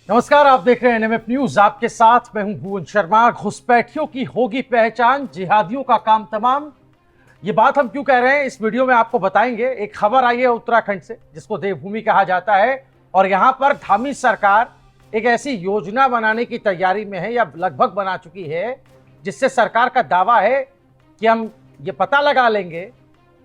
नमस्कार, आप देख रहे हैं एनएमएफ न्यूज। आपके साथ मैं हूं भुवन शर्मा। घुसपैठियों की होगी पहचान, जिहादियों का काम तमाम। ये बात हम क्यों कह रहे हैं, इस वीडियो में आपको बताएंगे। एक खबर आई है उत्तराखंड से, जिसको देवभूमि कहा जाता है, और यहां पर धामी सरकार एक ऐसी योजना बनाने की तैयारी में है या लगभग बना चुकी है, जिससे सरकार का दावा है कि हम ये पता लगा लेंगे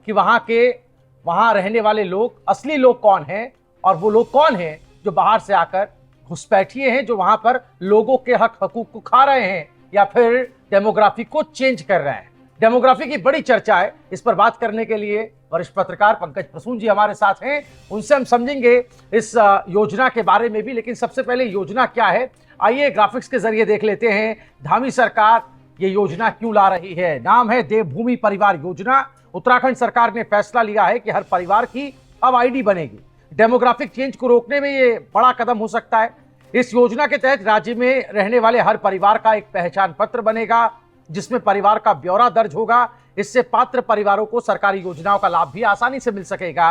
कि वहां रहने वाले लोग, असली लोग कौन हैं, और वो लोग कौन हैं जो बाहर से आकर घुसपैठिए हैं, जो वहां पर लोगों के हक हकूक को खा रहे हैं या फिर डेमोग्राफी को चेंज कर रहे हैं। डेमोग्राफी की बड़ी चर्चा है। इस पर बात करने के लिए वरिष्ठ पत्रकार पंकज प्रसून जी हमारे साथ हैं। उनसे हम समझेंगे इस योजना के बारे में भी। लेकिन सबसे पहले योजना क्या है, आइए ग्राफिक्स के जरिए देख लेते हैं। धामी सरकार ये योजना क्यों ला रही है। नाम है देवभूमि परिवार योजना। उत्तराखंड सरकार ने फैसला लिया है कि हर परिवार की अब आईडी बनेगी। डेमोग्राफिक चेंज को रोकने में ये बड़ा कदम हो सकता है। इस योजना के तहत राज्य में रहने वाले हर परिवार का एक पहचान पत्र बनेगा, जिसमें परिवार का ब्यौरा दर्ज होगा। इससे पात्र परिवारों को सरकारी योजनाओं का लाभ भी आसानी से मिल सकेगा।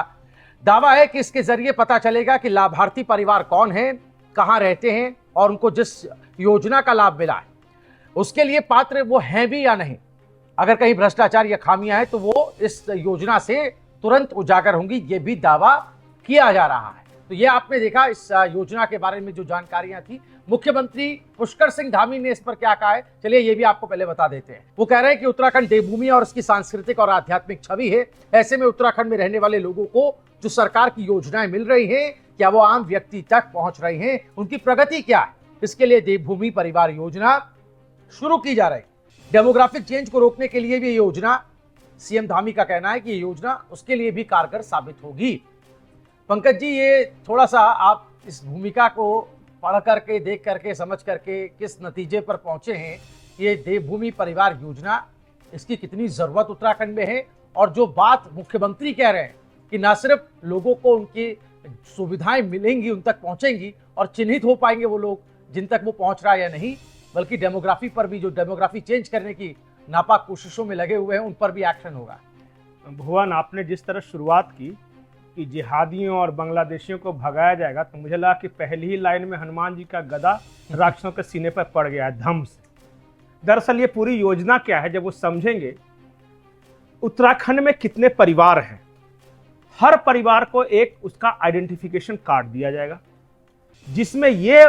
दावा है कि इसके जरिए पता चलेगा कि लाभार्थी परिवार कौन है, कहां रहते हैं, और उनको जिस योजना का लाभ मिला है उसके लिए पात्र वो हैं भी या नहीं। अगर कहीं भ्रष्टाचार या खामियां हैं तो वो इस योजना से तुरंत उजागर होंगी, ये भी दावा किया जा रहा है। तो ये आपने देखा इस योजना के बारे में जो जानकारियां थी। मुख्यमंत्री पुष्कर सिंह धामी ने इस पर क्या कहा है, चलिए ये भी आपको पहले बता देते हैं। वो कह रहे हैं कि उत्तराखंड देवभूमि और उसकी सांस्कृतिक और आध्यात्मिक छवि है। ऐसे में उत्तराखंड में रहने वाले लोगों को जो सरकार की योजनाएं मिल रही हैं, क्या वो आम व्यक्ति तक पहुंच रही हैं, उनकी प्रगति क्या है, इसके लिए देवभूमि परिवार योजना शुरू की जा रही है। डेमोग्राफिक चेंज को रोकने के लिए भी ये योजना, सीएम धामी का कहना है कि ये योजना उसके लिए भी कारगर साबित होगी। पंकज जी, ये थोड़ा सा आप इस भूमिका को पढ़ करके, देख करके, समझ करके किस नतीजे पर पहुंचे हैं, ये देवभूमि परिवार योजना, इसकी कितनी जरूरत उत्तराखंड में है, और जो बात मुख्यमंत्री कह रहे हैं कि ना सिर्फ लोगों को उनकी सुविधाएं मिलेंगी, उन तक पहुंचेंगी और चिन्हित हो पाएंगे वो लोग जिन तक वो पहुंच रहा है या नहीं, बल्कि डेमोग्राफी पर भी, जो डेमोग्राफी चेंज करने की नापाक कोशिशों में लगे हुए हैं, उन पर भी एक्शन होगा। भुवन, आपने जिस तरह शुरुआत की कि जिहादियों और बांग्लादेशियों को भगाया जाएगा, तो मुझे लगा कि पहली ही लाइन में हनुमान जी का गदा राक्षसों के सीने पर पड़ गया है धम से। दरअसल ये पूरी योजना क्या है, जब वो समझेंगे। उत्तराखंड में कितने परिवार हैं, हर परिवार को एक उसका आइडेंटिफिकेशन कार्ड दिया जाएगा, जिसमें ये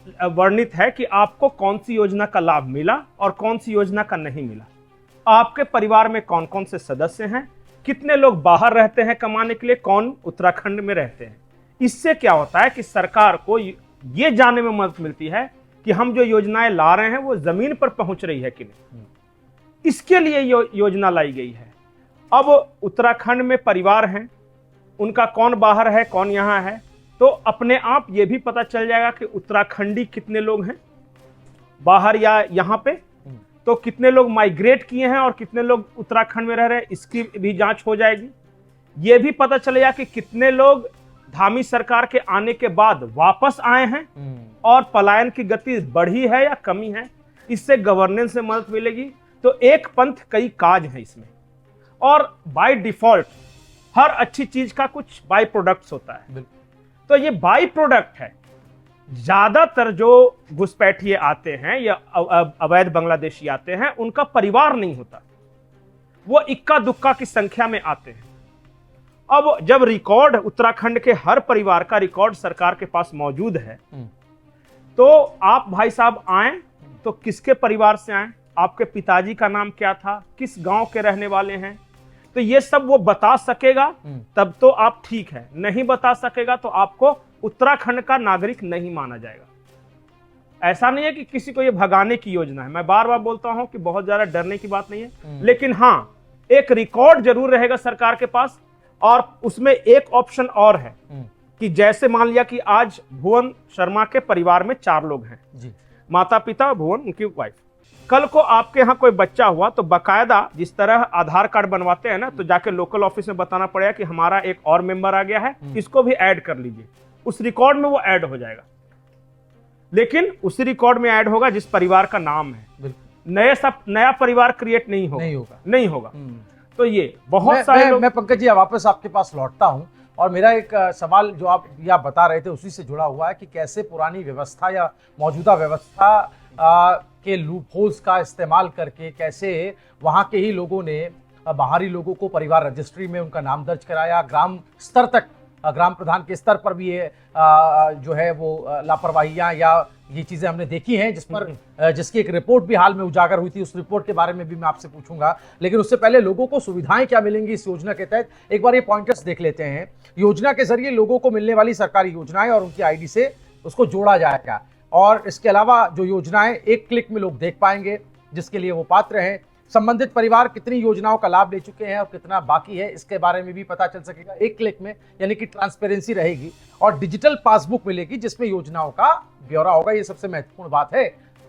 वर्णित है कि आपको कौन सी योजना का लाभ मिला और कौन सी योजना का नहीं मिला, आपके परिवार में कौन कौन से सदस्य हैं, कितने लोग बाहर रहते हैं कमाने के लिए, कौन उत्तराखंड में रहते हैं। इससे क्या होता है कि सरकार को ये जानने में मदद मिलती है कि हम जो योजनाएं ला रहे हैं वो जमीन पर पहुंच रही है कि नहीं। इसके लिए योजना लाई गई है। अब उत्तराखंड में परिवार हैं, उनका कौन बाहर है कौन यहाँ है, तो अपने आप ये भी पता चल जाएगा कि उत्तराखंडी कितने लोग हैं बाहर या यहाँ पे, तो कितने लोग माइग्रेट किए हैं और कितने लोग उत्तराखंड में रह रहे हैं, इसकी भी जांच हो जाएगी। ये भी पता चलेगा कि कितने लोग धामी सरकार के आने के बाद वापस आए हैं और पलायन की गति बढ़ी है या कमी है। इससे गवर्नेंस में मदद मिलेगी। तो एक पंथ कई काज है इसमें, और बाय डिफॉल्ट हर अच्छी चीज का कुछ बाय प्रोडक्ट्स होता है। तो ये बाय प्रोडक्ट है। ज्यादातर जो घुसपैठिए आते हैं या अवैध बांग्लादेशी आते हैं, उनका परिवार नहीं होता, वो इक्का दुक्का की संख्या में आते हैं। अब जब रिकॉर्ड उत्तराखंड के हर परिवार का रिकॉर्ड सरकार के पास मौजूद है, तो आप भाई साहब आए तो किसके परिवार से आए, आपके पिताजी का नाम क्या था, किस गांव के रहने वाले हैं, तो ये सब वो बता सकेगा, तब तो आप ठीक है। नहीं बता सकेगा तो आपको उत्तराखंड का नागरिक नहीं माना जाएगा। ऐसा नहीं है कि किसी को ये भगाने की योजना है। मैं बार बार बोलता हूं कि बहुत ज्यादा डरने की बात नहीं है, लेकिन हां, एक रिकॉर्ड जरूर रहेगा सरकार के पास। और उसमें एक ऑप्शन और है कि जैसे मान लिया कि आज भुवन शर्मा के परिवार में 4 लोग हैं जी, माता पिता, भुवन, उनकी वाइफ। कल को आपके यहाँ कोई बच्चा हुआ तो बकायदा जिस तरह आधार कार्ड बनवाते हैं ना, तो जाके लोकल ऑफिस में बताना पड़ेगा कि हमारा एक और मेंबर आ गया है, इसको भी ऐड कर लीजिए। उस रिकॉर्ड में वो ऐड हो जाएगा, लेकिन उसी रिकॉर्ड में ऐड होगा जिस परिवार का नाम है। नया परिवार क्रिएट नहीं होगा। तो ये बहुत सारे मैं पंकज जी वापस आपके पास लौटता हूं और मेरा एक सवाल जो आप बता रहे थे उसी से जुड़ा हुआ है कि कैसे पुरानी व्यवस्था या मौजूदा व्यवस्था के लूप होल्स का इस्तेमाल करके कैसे वहाँ के ही लोगों ने बाहरी लोगों को परिवार रजिस्ट्री में उनका नाम दर्ज कराया, ग्राम स्तर तक, ग्राम प्रधान के स्तर पर भी ये जो है वो लापरवाहियां या ये चीजें हमने देखी हैं, जिसकी एक रिपोर्ट भी हाल में उजागर हुई थी। उस रिपोर्ट के बारे में भी मैं आपसे पूछूंगा, लेकिन उससे पहले लोगों को सुविधाएं क्या मिलेंगी इस योजना के तहत, एक बार ये पॉइंटर्स देख लेते हैं। योजना के जरिए लोगों को मिलने वाली सरकारी योजनाएं और उनकी आईडी से उसको जोड़ा जाएगा, और इसके अलावा जो योजनाएं एक क्लिक में लोग देख पाएंगे जिसके लिए वो पात्र हैं। संबंधित परिवार कितनी योजनाओं का लाभ ले चुके हैं और कितना बाकी है, इसके बारे में भी पता चल सकेगा एक क्लिक में, यानी कि ट्रांसपेरेंसी रहेगी। और डिजिटल पासबुक मिलेगी जिसमें योजनाओं का ब्यौरा होगा। ये सबसे महत्वपूर्ण बात है।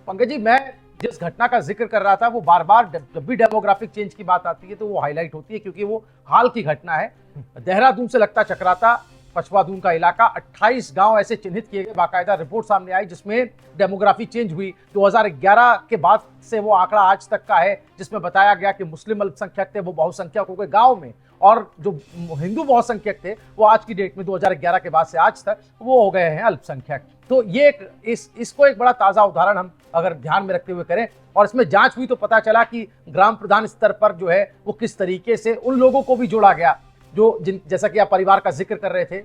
पंकज जी, मैं जिस घटना का जिक्र कर रहा था वो बार बार जब भी डेमोग्राफिक चेंज की बात आती है तो वो हाईलाइट होती है, क्योंकि वो हाल की घटना है। देहरादून से लगता चक्राता पछवादून का इलाका, 28 गांव ऐसे चिन्हित किए गए। बाकायदा रिपोर्ट सामने आई जिसमें डेमोग्राफी चेंज हुई। 2011 के बाद से वो आंकड़ा आज तक का है, जिसमें बताया गया कि मुस्लिम अल्पसंख्यक थे वो बहुसंख्यक हो गए गांव में, और जो हिंदू बहुसंख्यक थे वो आज की डेट में 2011 के बाद से आज तक वो हो गए हैं अल्पसंख्यक। तो ये इसको एक बड़ा ताजा उदाहरण हम अगर ध्यान में रखते हुए करें, और इसमें जांच हुई तो पता चला कि ग्राम प्रधान स्तर पर जो है वो किस तरीके से उन लोगों को भी जोड़ा गया जो जैसा कि आप परिवार का जिक्र कर रहे थे,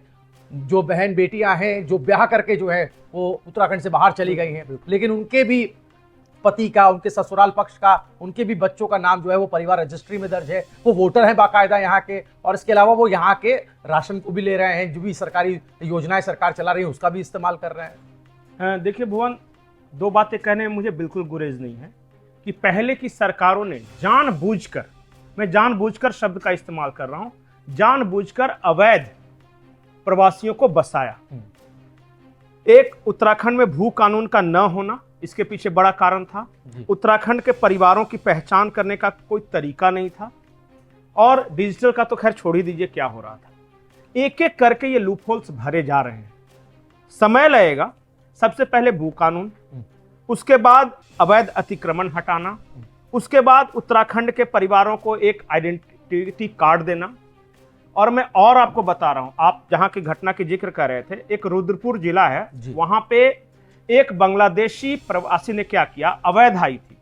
जो बहन बेटियां हैं जो ब्याह करके जो है वो उत्तराखंड से बाहर चली गई हैं, लेकिन उनके भी पति का, उनके ससुराल पक्ष का, उनके भी बच्चों का नाम जो है वो परिवार रजिस्ट्री में दर्ज है, वो वोटर हैं बाकायदा यहाँ के, और इसके अलावा वो यहाँ के राशन को भी ले रहे हैं, जो भी सरकारी योजनाएं सरकार चला रही है उसका भी इस्तेमाल कर रहे हैं। देखिए भुवन, दो बातें कहने में मुझे बिल्कुल गुरेज नहीं है कि पहले की सरकारों ने जानबूझकर, मैं जानबूझकर शब्द का इस्तेमाल कर रहा हूं, जानबूझकर अवैध प्रवासियों को बसाया। एक, उत्तराखंड में भू कानून का न होना इसके पीछे बड़ा कारण था। उत्तराखंड के परिवारों की पहचान करने का कोई तरीका नहीं था, और डिजिटल का तो खैर छोड़ ही दीजिए क्या हो रहा था। एक एक करके ये लूप होल्स भरे जा रहे हैं। समय लगेगा। सबसे पहले भू कानून, उसके बाद अवैध अतिक्रमण हटाना, उसके बाद उत्तराखंड के परिवारों को एक आइडेंटिटी कार्ड देना। और मैं और आपको बता रहा हूं, आप जहां की घटना की जिक्र कर रहे थे, एक रुद्रपुर जिला है, वहां पे एक बांग्लादेशी प्रवासी ने क्या किया, अवैध आई थी,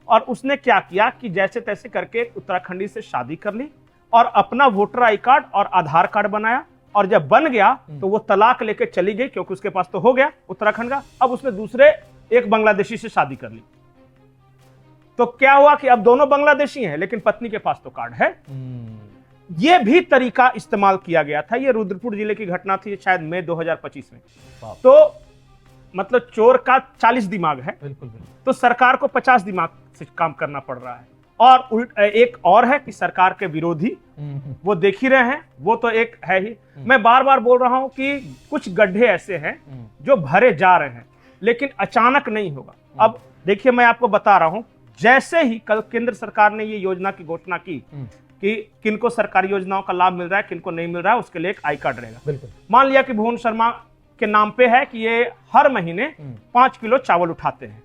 और उसने क्या किया कि जैसे तैसे करके उत्तराखंडी से शादी कर ली और अपना वोटर आई कार्ड और आधार कार्ड बनाया, और जब बन गया तो वो तलाक लेके चली गई, क्योंकि उसके पास तो हो गया उत्तराखंड का। अब उसने दूसरे एक बांग्लादेशी से शादी कर ली। तो क्या हुआ कि अब दोनों बांग्लादेशी हैं, लेकिन पत्नी के पास तो कार्ड है। ये भी तरीका इस्तेमाल किया गया था। ये रुद्रपुर जिले की घटना थी, शायद मई 2025 में। तो मतलब चोर का 40 दिमाग है, बिल्कुल। तो सरकार को 50 दिमाग से काम करना पड़ रहा है। और एक और है कि सरकार के विरोधी वो देख ही रहे हैं, वो तो एक है ही। मैं बार बार बोल रहा हूं कि कुछ गड्ढे ऐसे हैं जो भरे जा रहे हैं, लेकिन अचानक नहीं होगा। अब देखिए, मैं आपको बता रहा हूं, जैसे ही कल केंद्र सरकार ने ये योजना की घोषणा की कि किनको सरकारी योजनाओं का लाभ मिल रहा है, किनको नहीं मिल रहा है, उसके लिए एक आई कार्ड रहेगा। मान लिया कि भुवन शर्मा के नाम पे है कि ये हर महीने 5 किलो चावल उठाते हैं,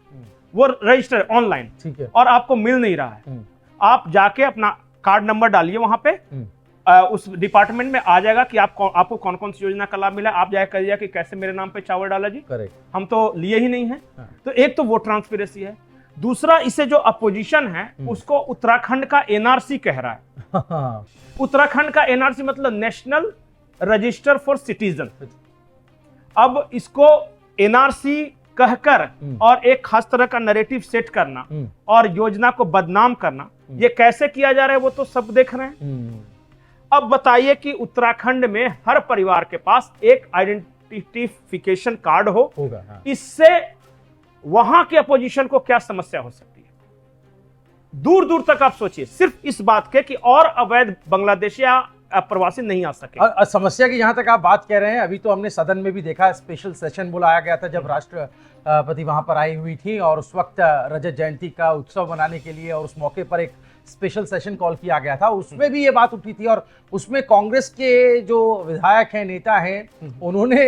वो रजिस्टर ऑनलाइन, और आपको मिल नहीं रहा है। आप जाके अपना कार्ड नंबर डालिए वहां पे, उस डिपार्टमेंट में आ जाएगा कि आपको कौन कौन सी योजना का लाभ मिला। आप जाए करिए कि कैसे मेरे नाम पे चावल डाला जी, हम तो लिए ही नहीं है। तो एक तो वो ट्रांसपेरेंसी है। दूसरा, इसे जो अपोजिशन है उसको उत्तराखंड का एनआरसी कह रहा है। उत्तराखंड का एनआरसी मतलब नेशनल रजिस्टर फॉर सिटीजन। अब इसको एनआरसी कहकर और एक खास तरह का नैरेटिव सेट करना और योजना को बदनाम करना, ये कैसे किया जा रहा है वो तो सब देख रहे हैं। अब बताइए कि उत्तराखंड में हर परिवार के पास एक आइडेंटिफिकेशन कार्ड होगा। इससे वहां के अपोजिशन को क्या समस्या हो सकती है? दूर दूर तक आप सोचिए, सिर्फ इस बात के कि और अवैध बांग्लादेशी या प्रवासी नहीं आ सके। समस्या की जहां तक आप बात कह रहे हैं, अभी तो हमने सदन में भी देखा, स्पेशल सेशन बुलाया गया था जब राष्ट्रपति वहां पर आई हुई थी, और उस वक्त रजत जयंती का उत्सव मनाने के लिए और उस मौके पर एक स्पेशल सेशन कॉल किया गया था। उसमें भी ये बात उठी थी, और उसमें कांग्रेस के जो विधायक हैं, नेता हैं, उन्होंने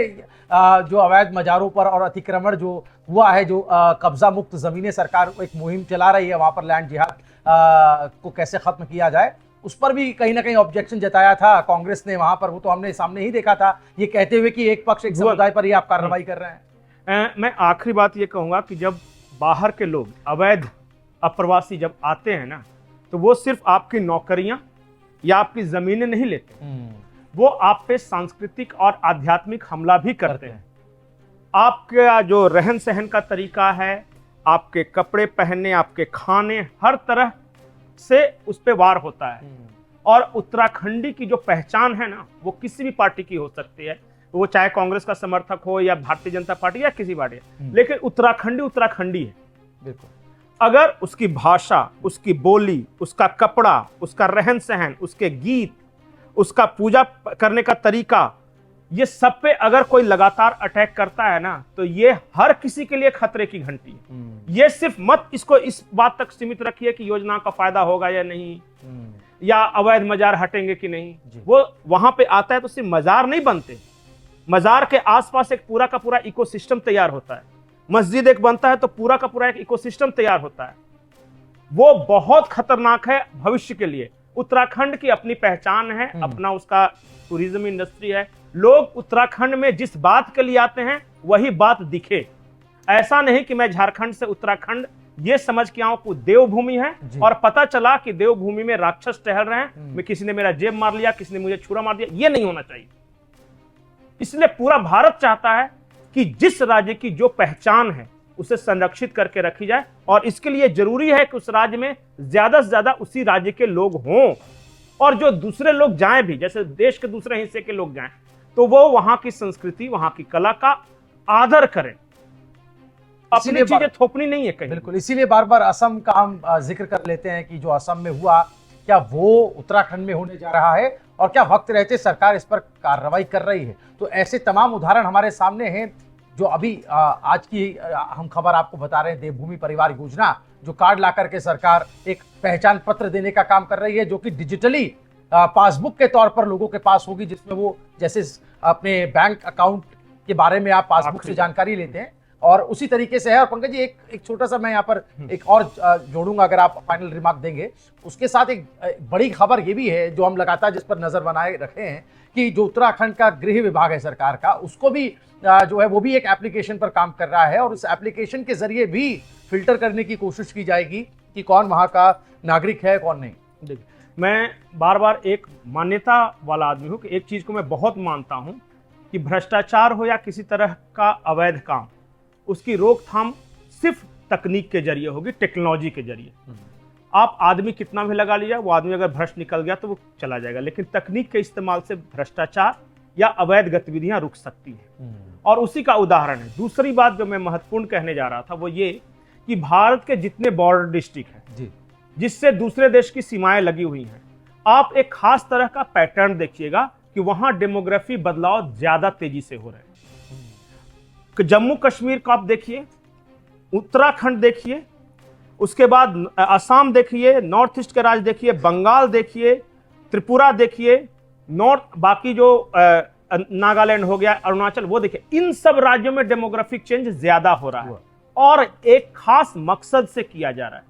जो अवैध मजारों पर और अतिक्रमण जो हुआ है, जो कब्जा मुक्त जमीनें, सरकार एक मुहिम चला रही है वहां पर लैंड जिहाद को कैसे खत्म किया जाए, उस पर भी कहीं ना कहीं ऑब्जेक्शन जताया था कांग्रेस ने वहां पर, वो तो हमने सामने ही देखा था, ये कहते हुए कि एक पक्ष एक समुदाय पर ही आप कार्रवाई कर रहे हैं। मैं आखिरी बात ये कहूंगा कि जब बाहर के लोग अवैध अप्रवासी जब आते हैं ना, तो वो सिर्फ आपकी नौकरियां या आपकी जमीनें नहीं लेते, वो आप पे सांस्कृतिक और आध्यात्मिक हमला भी करते हैं। आपका जो रहन सहन का तरीका है, आपके कपड़े पहनने, आपके खाने, हर तरह से उस पे वार होता है। और उत्तराखंडी की जो पहचान है ना, वो किसी भी पार्टी की हो सकती है, वो चाहे कांग्रेस का समर्थक हो या भारतीय जनता पार्टी या किसी पार्टी, लेकिन उत्तराखंडी उत्तराखंडी है। बिल्कुल। अगर उसकी भाषा, उसकी बोली, उसका कपड़ा, उसका रहन सहन, उसके गीत, उसका पूजा करने का तरीका, ये सब पे अगर कोई लगातार अटैक करता है ना, तो ये हर किसी के लिए खतरे की घंटी है। ये सिर्फ मत इसको इस बात तक सीमित रखिए कि योजना का फायदा होगा या नहीं, या अवैध मजार हटेंगे कि नहीं। वो वहां पे आता है तो सिर्फ मजार नहीं बनते, मजार के आसपास एक पूरा का पूरा इकोसिस्टम तैयार होता है। मस्जिद एक बनता है तो पूरा का पूरा एक इकोसिस्टम तैयार होता है। वो बहुत खतरनाक है भविष्य के लिए। उत्तराखंड की अपनी पहचान है, अपना उसका टूरिज्म इंडस्ट्री है। लोग उत्तराखंड में जिस बात के लिए आते हैं वही बात दिखे। ऐसा नहीं कि मैं झारखंड से उत्तराखंड ये समझ के आऊं कि देवभूमि है और पता चला कि देवभूमि में राक्षस टहल रहे हैं, मैं किसी ने मेरा जेब मार लिया, किसी ने मुझे छुरा मार दिया, ये नहीं होना चाहिए। इसलिए पूरा भारत चाहता है कि जिस राज्य की जो पहचान है उसे संरक्षित करके रखी जाए, और इसके लिए जरूरी है कि उस राज्य में ज्यादा से ज्यादा उसी राज्य के लोग हों, और जो दूसरे लोग जाएं भी, जैसे देश के दूसरे हिस्से के लोग जाएं, तो वो वहां की संस्कृति, वहां की कला का आदर करें। अपनी चीजें थोपनी नहीं है कहीं। बिल्कुल, इसीलिए बार बार असम का हम जिक्र कर लेते हैं कि जो असम में हुआ, क्या वो उत्तराखंड में होने जा रहा है, और क्या वक्त रहते सरकार इस पर कार्रवाई कर रही है। तो ऐसे तमाम उदाहरण हमारे सामने हैं। जो अभी आज की हम खबर आपको बता रहे हैं, देवभूमि परिवार योजना, जो कार्ड ला करके सरकार एक पहचान पत्र देने का काम कर रही है, जो कि डिजिटली पासबुक के तौर पर लोगों के पास होगी, जिसमें वो जैसे अपने बैंक अकाउंट के बारे में आप पासबुक से जानकारी लेते हैं, और उसी तरीके से है। और पंकज जी, एक छोटा सा मैं यहाँ पर एक और जोड़ूंगा, अगर आप फाइनल रिमार्क देंगे। उसके साथ एक बड़ी खबर ये भी है, जो हम लगातार जिस पर नजर बनाए रखे हैं, कि जो उत्तराखंड का गृह विभाग है सरकार का, उसको भी जो है वो भी एक एप्लीकेशन पर काम कर रहा है, और उस एप्लीकेशन के जरिए भी फिल्टर करने की कोशिश की जाएगी कि कौन वहां का नागरिक है, कौन नहीं। देखिए, मैं बार बार एक मान्यता वाला आदमी हूं कि एक चीज को मैं बहुत मानता हूं कि भ्रष्टाचार हो या किसी तरह का अवैध काम, उसकी रोकथाम सिर्फ तकनीक के जरिए होगी, टेक्नोलॉजी के जरिए। आप आदमी कितना भी लगा लीजिए, वो आदमी अगर भ्रष्ट निकल गया तो वो चला जाएगा, लेकिन तकनीक के इस्तेमाल से भ्रष्टाचार या अवैध गतिविधियां रुक सकती हैं, और उसी का उदाहरण है। दूसरी बात जो मैं महत्वपूर्ण कहने जा रहा था वो ये कि भारत के जितने बॉर्डर डिस्ट्रिक्ट हैं जिससे दूसरे देश की सीमाएं लगी हुई हैं, आप एक खास तरह का पैटर्न देखिएगा कि वहां डेमोग्राफी बदलाव ज्यादा तेजी से हो रहे हैं। जम्मू कश्मीर का आप देखिए, उत्तराखंड देखिए, उसके बाद असम देखिए, नॉर्थ ईस्ट के राज्य देखिए, बंगाल देखिए, त्रिपुरा देखिए, नॉर्थ बाकी जो नागालैंड हो गया, अरुणाचल, वो देखिए। इन सब राज्यों में डेमोग्राफिक चेंज ज्यादा हो रहा है, और एक खास मकसद से किया जा रहा है।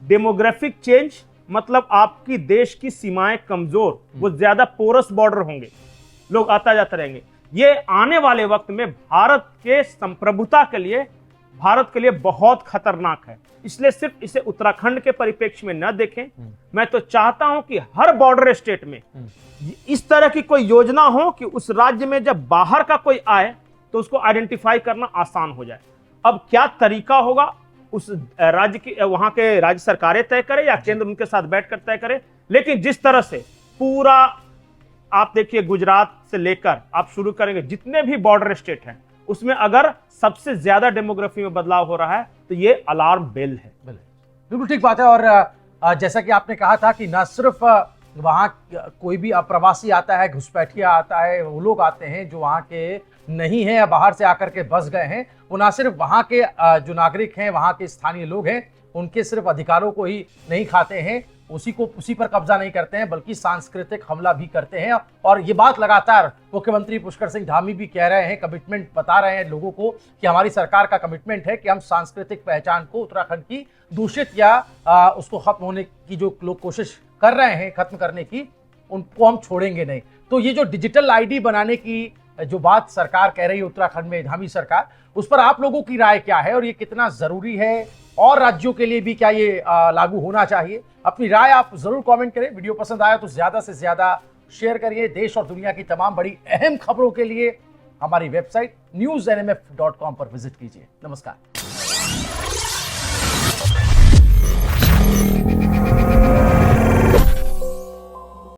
डेमोग्राफिक चेंज मतलब आपकी देश की सीमाएं कमजोर, वो ज्यादा पोरस बॉर्डर होंगे, लोग आता जाता रहेंगे। ये आने वाले वक्त में भारत के संप्रभुता के लिए, भारत के लिए बहुत खतरनाक है। इसलिए सिर्फ इसे उत्तराखंड के परिप्रेक्ष्य में न देखें। मैं तो चाहता हूं कि हर बॉर्डर स्टेट में इस तरह की कोई योजना हो कि उस राज्य में जब बाहर का कोई आए तो उसको आइडेंटिफाई करना आसान हो जाए। अब क्या तरीका होगा उस राज्य की, वहां के राज्य सरकारें तय करें या केंद्र उनके साथ बैठकर तय करे, लेकिन जिस तरह से पूरा आप देखिए, गुजरात से लेकर आप शुरू करेंगे, जितने भी बॉर्डर स्टेट हैं उसमें अगर सबसे ज्यादा डेमोग्राफी में बदलाव हो रहा है तो ये अलार्म बेल है। बिल्कुल ठीक बात है। और जैसा कि आपने कहा था कि न सिर्फ वहाँ कोई भी अप्रवासी आता है, घुसपैठिया आता है, वो लोग आते हैं जो वहाँ के नहीं हैं या बाहर से आकर के बस गए हैं, वो ना सिर्फ वहाँ के जो नागरिक हैं, वहाँ के स्थानीय लोग हैं, उनके सिर्फ अधिकारों को ही नहीं खाते हैं, उसी पर कब्जा नहीं करते हैं, बल्कि सांस्कृतिक हमला भी करते हैं। और ये बात लगातार मुख्यमंत्री पुष्कर सिंह धामी भी कह रहे हैं, कमिटमेंट बता रहे हैं लोगों को कि हमारी सरकार का कमिटमेंट है कि हम सांस्कृतिक पहचान को उत्तराखंड की दूषित या उसको खत्म होने की जो लोग कोशिश कर रहे हैं खत्म करने की, उनको हम छोड़ेंगे नहीं। तो ये जो डिजिटल आईडी बनाने की जो बात सरकार कह रही है उत्तराखंड में, धामी सरकार, उस पर आप लोगों की राय क्या है और ये कितना जरूरी है, और राज्यों के लिए भी क्या ये लागू होना चाहिए? अपनी राय आप जरूर कमेंट करें। वीडियो पसंद आया तो ज्यादा से ज्यादा शेयर करिए। देश और दुनिया की तमाम बड़ी अहम खबरों के लिए हमारी वेबसाइट newsnmf.com पर विजिट कीजिए। नमस्कार।